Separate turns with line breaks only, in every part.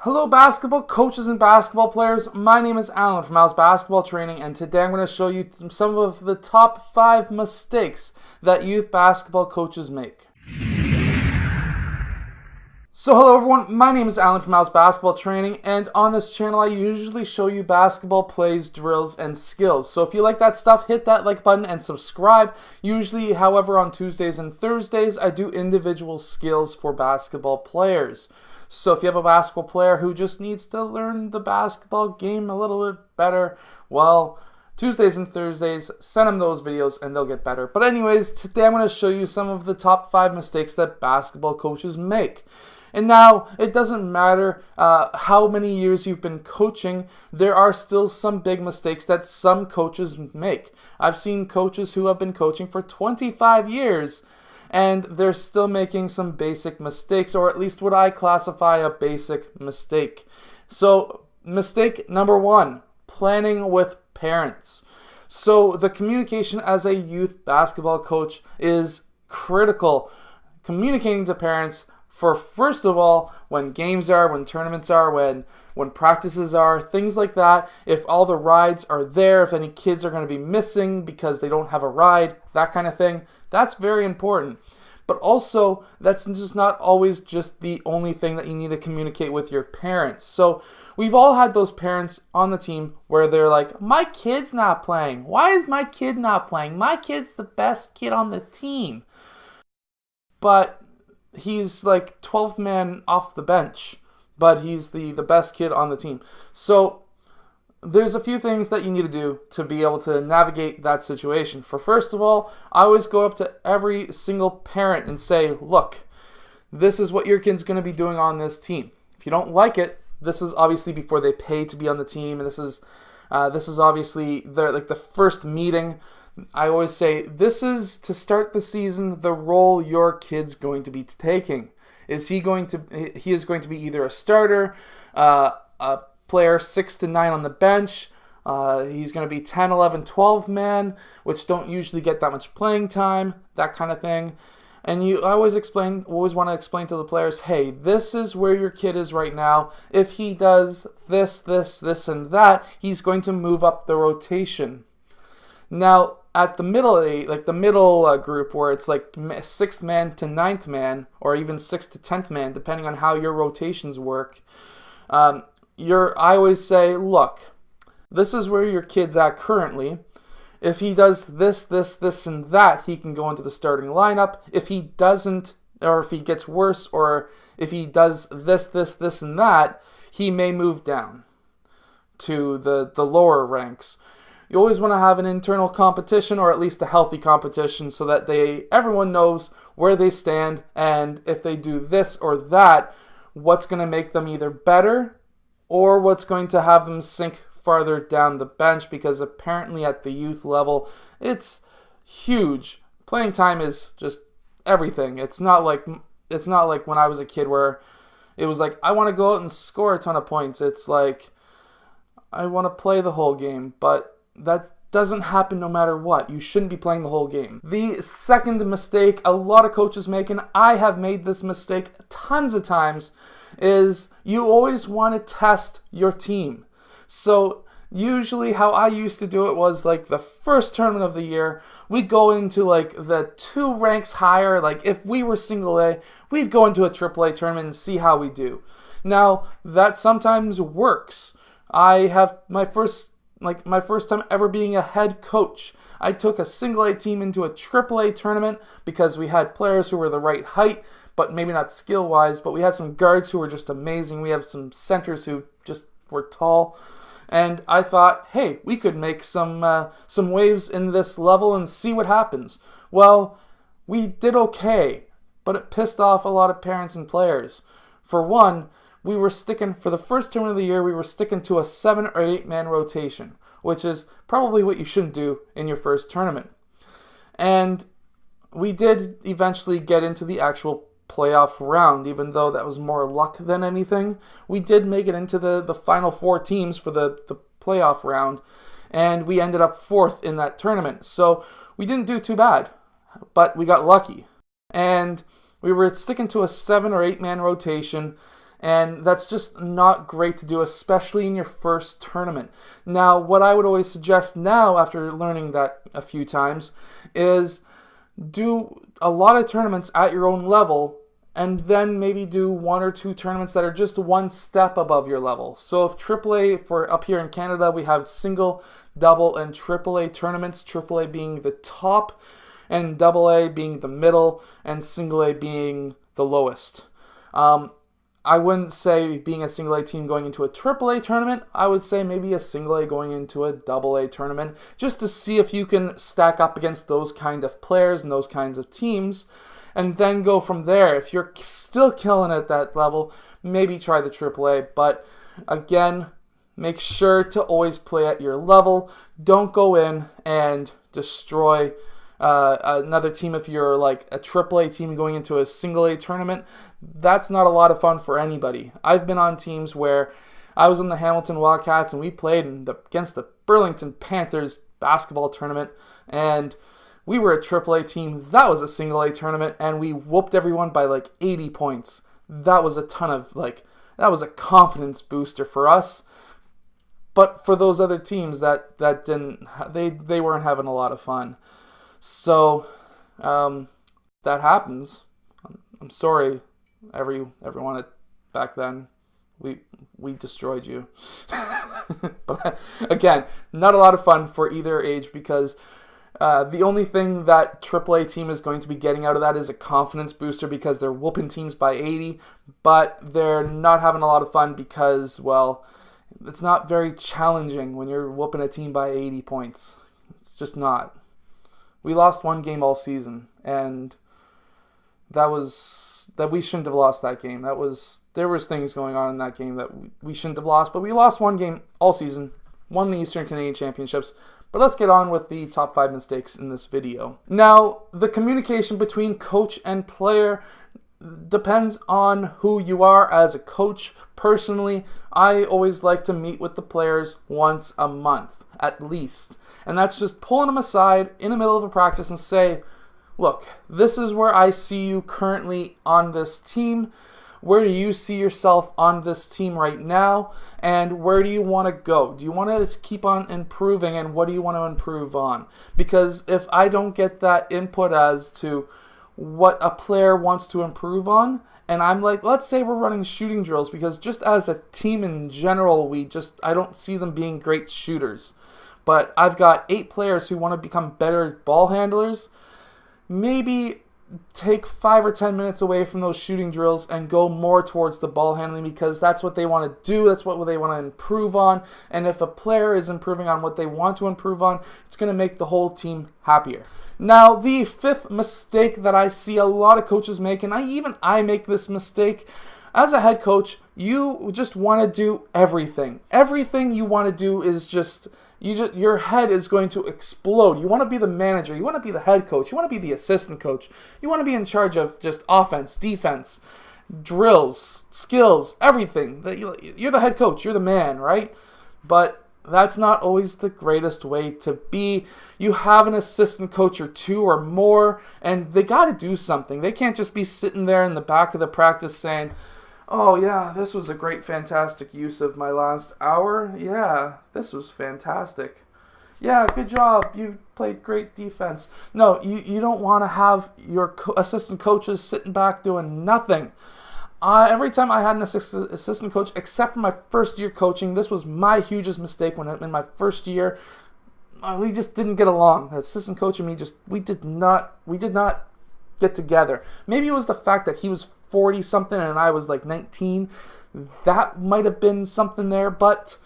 Hello basketball coaches and basketball players, my name is Alan from Al's Basketball Training, and today I'm going to show you some of the top 5 mistakes that youth basketball coaches make. So hello everyone, my name is Alan from Al's Basketball Training, and on this channel I usually show you basketball plays, drills, and skills. So if you like that stuff, hit that like button and subscribe. Usually, however, on Tuesdays and Thursdays, I do individual skills for basketball players. So if you have a basketball player who just needs to learn the basketball game a little bit better, well, Tuesdays and Thursdays, send them those videos and they'll get better. But anyways, today I'm going to show you some of the top 5 mistakes that basketball coaches make. And now, it doesn't matter how many years you've been coaching, there are still some big mistakes that some coaches make. I've seen coaches who have been coaching for 25 years, and they're still making some basic mistakes, or at least what I classify a basic mistake. So, mistake number 1, planning with parents. So, the communication as a youth basketball coach is critical. Communicating to parents for, first of all, when games are, when tournaments are, when practices are, things like that. If all the rides are there, if any kids are going to be missing because they don't have a ride, that kind of thing, that's very important. But also, that's just not always just the only thing that you need to communicate with your parents. So we've all had those parents on the team where they're like, my kid's not playing. Why is my kid not playing? My kid's the best kid on the team. But he's like 12th man off the bench, but he's the best kid on the team. So there's a few things that you need to do to be able to navigate that situation. For first of all, I always go up to every single parent and say, look, this is what your kid's going to be doing on this team. If you don't like it, this is obviously before they pay to be on the team, and this is obviously the first meeting. I always say, this is, to start the season, the role your kid's going to be taking. He is going to be either a starter, a player 6 to 9 on the bench, he's going to be 10, 11, 12 man, which don't usually get that much playing time, that kind of thing. And I always want to explain to the players, hey, this is where your kid is right now. If he does this, this, and that, he's going to move up the rotation. Now, at the middle group, where it's like 6th man to 9th man, or even 6th to 10th man, depending on how your rotations work, I always say, look, this is where your kid's at currently. If he does this, and that, he can go into the starting lineup. If he doesn't, or if he gets worse, or if he does this, and that, he may move down to the lower ranks. You always want to have an internal competition, or at least a healthy competition, so that everyone knows where they stand, and if they do this or that, what's going to make them either better or what's going to have them sink farther down the bench, because apparently at the youth level, it's huge. Playing time is just everything. It's not like when I was a kid where it was like, I want to go out and score a ton of points. It's like, I want to play the whole game, but that doesn't happen no matter what. You shouldn't be playing the whole game. The second mistake a lot of coaches make, and I have made this mistake tons of times, is you always want to test your team. So usually how I used to do it was, like, the first tournament of the year, we'd go into like the 2 ranks higher. Like if we were single A, we'd go into a triple A tournament and see how we do. Now, that sometimes works. I have my first time ever being a head coach. I took a single A team into a triple A tournament because we had players who were the right height, but maybe not skill-wise, but we had some guards who were just amazing. We have some centers who just were tall. And I thought, hey, we could make some waves in this level and see what happens. Well, we did okay, but it pissed off a lot of parents and players. For one, we were sticking, for the first tournament of the year, we were sticking to a 7 or 8 man rotation, which is probably what you shouldn't do in your first tournament. And we did eventually get into the actual playoff round, even though that was more luck than anything. We did make it into the final 4 teams for the playoff round, and we ended up 4th in that tournament. So we didn't do too bad, but we got lucky. And we were sticking to a 7 or 8 man rotation, And that's just not great to do, especially in your first tournament. Now, what I would always suggest now, after learning that a few times, is do a lot of tournaments at your own level, and then maybe do 1 or 2 tournaments that are just one step above your level. So if AAA, for up here in Canada, we have single, double, and AAA tournaments, AAA being the top, and AA being the middle, and single A being the lowest. I wouldn't say being a single A team going into a AAA tournament. I would say maybe a single A going into a AA tournament, just to see if you can stack up against those kind of players and those kinds of teams, and then go from there. If you're still killing it at that level, maybe try the AAA. But again, make sure to always play at your level. Don't go in and destroy another team. If you're like a AAA team going into a single A tournament, that's not a lot of fun for anybody. I've been on teams where I was in the Hamilton Wildcats and we played against the Burlington Panthers basketball tournament, and we were a AAA team. That was a single A tournament, and we whooped everyone by like 80 points. That was a ton of that was a confidence booster for us. But for those other teams that didn't, they weren't having a lot of fun. So that happens. I'm sorry, everyone back then. We destroyed you. But again, not a lot of fun for either age, because the only thing that AAA team is going to be getting out of that is a confidence booster, because they're whooping teams by 80, but they're not having a lot of fun because, well, it's not very challenging when you're whooping a team by 80 points. It's just not. We lost one game all season, and that we shouldn't have lost that game. There was things going on in that game that we shouldn't have lost, but we lost one game all season, won the Eastern Canadian Championships. But let's get on with the top 5 mistakes in this video. Now, the communication between coach and player depends on who you are as a coach. Personally, I always like to meet with the players once a month, at least. And that's just pulling them aside in the middle of a practice and say, look, this is where I see you currently on this team. Where do you see yourself on this team right now? And where do you want to go? Do you want to keep on improving? And what do you want to improve on? Because if I don't get that input as to what a player wants to improve on, and I'm like, let's say we're running shooting drills, because just as a team in general, I don't see them being great shooters. But I've got 8 players who want to become better ball handlers. Maybe take 5 or 10 minutes away from those shooting drills and go more towards the ball handling, because that's what they want to do. That's what they want to improve on. And if a player is improving on what they want to improve on, it's going to make the whole team happier. Now, the 5th mistake that I see a lot of coaches make, and I make this mistake. As a head coach, you just want to do everything. Everything you want to do is your head is going to explode. You want to be the manager. You want to be the head coach. You want to be the assistant coach. You want to be in charge of just offense, defense, drills, skills, everything. You're the head coach. You're the man, right? But that's not always the greatest way to be. You have an assistant coach or 2 or more, and they got to do something. They can't just be sitting there in the back of the practice saying, oh yeah, this was a great, fantastic use of my last hour. Yeah, this was fantastic. Yeah, good job. You played great defense. No, you don't want to have your assistant coaches sitting back doing nothing. Every time I had an assistant coach, except for my first year coaching, this was my hugest mistake in my first year. We just didn't get along. The assistant coach and me we did not get together. Maybe it was the fact that he was 40 something and I was like 19. That might have been something there, but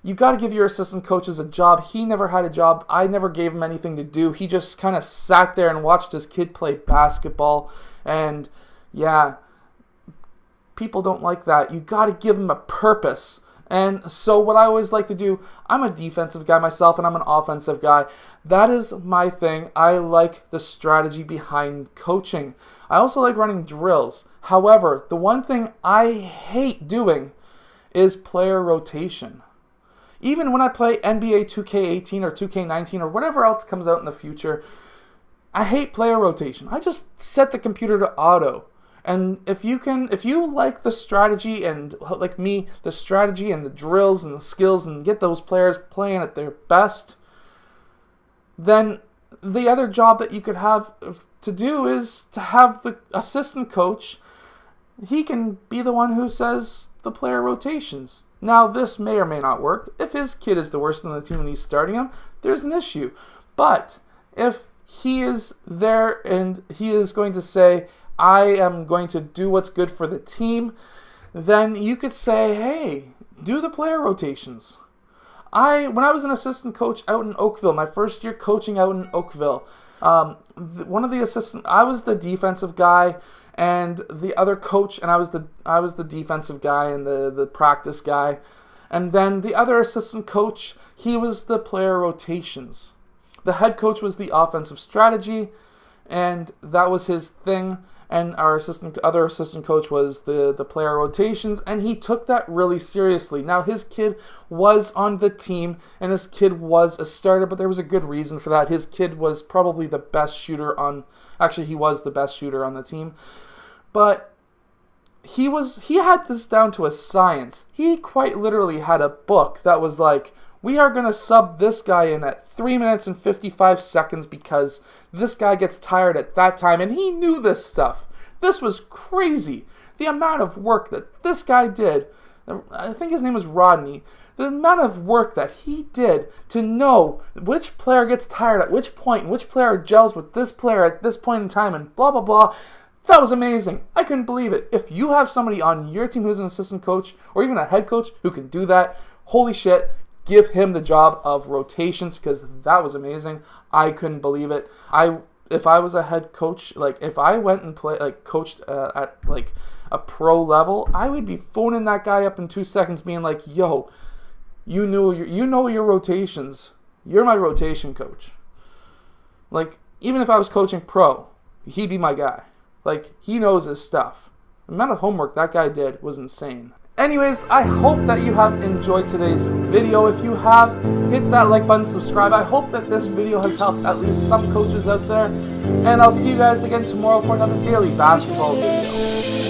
you got to give your assistant coaches a job. He never had a job. I never gave him anything to do. He just kind of sat there and watched his kid play basketball. And yeah, people don't like that. You got to give them a purpose. And so what I always like to do, I'm a defensive guy myself and I'm an offensive guy. That is my thing. I like the strategy behind coaching. I also like running drills. However, the one thing I hate doing is player rotation. Even when I play NBA 2K18 or 2K19 or whatever else comes out in the future, I hate player rotation. I just set the computer to auto. And if you like the strategy and, like me, the strategy and the drills and the skills and get those players playing at their best, then the other job that you could have to do is to have the assistant coach. He can be the one who says the player rotations. Now, this may or may not work. If his kid is the worst on the team and he's starting him, there's an issue. But if he is there and he is going to say, I am going to do what's good for the team, then you could say, hey, do the player rotations. When I was an assistant coach out in Oakville, my first year coaching out in Oakville, I was the defensive guy, and the other coach, and I was the defensive guy and the practice guy, and then the other assistant coach, he was the player rotations. The head coach was the offensive strategy, and that was his thing. And our other assistant coach was the player rotations, and he took that really seriously. Now, his kid was on the team, and his kid was a starter, but there was a good reason for that. His kid was probably the best shooter he was the best shooter on the team. But he had this down to a science. He quite literally had a book that was like, we are going to sub this guy in at 3 minutes and 55 seconds because this guy gets tired at that time. And he knew this stuff. This was crazy. The amount of work that this guy did, I think his name was Rodney, the amount of work that he did to know which player gets tired at which point, and which player gels with this player at this point in time, and blah, blah, blah. That was amazing. I couldn't believe it. If you have somebody on your team who's an assistant coach or even a head coach who can do that, holy shit, give him the job of rotations, because that was amazing. I couldn't believe it. If I was a head coach, like if I went and coached at like a pro level, I would be phoning that guy up in 2 seconds, being like, "Yo, you know your rotations. You're my rotation coach." Like even if I was coaching pro, he'd be my guy. Like he knows his stuff. The amount of homework that guy did was insane. Anyways, I hope that you have enjoyed today's video. If you have, hit that like button, subscribe. I hope that this video has helped at least some coaches out there. And I'll see you guys again tomorrow for another daily basketball video.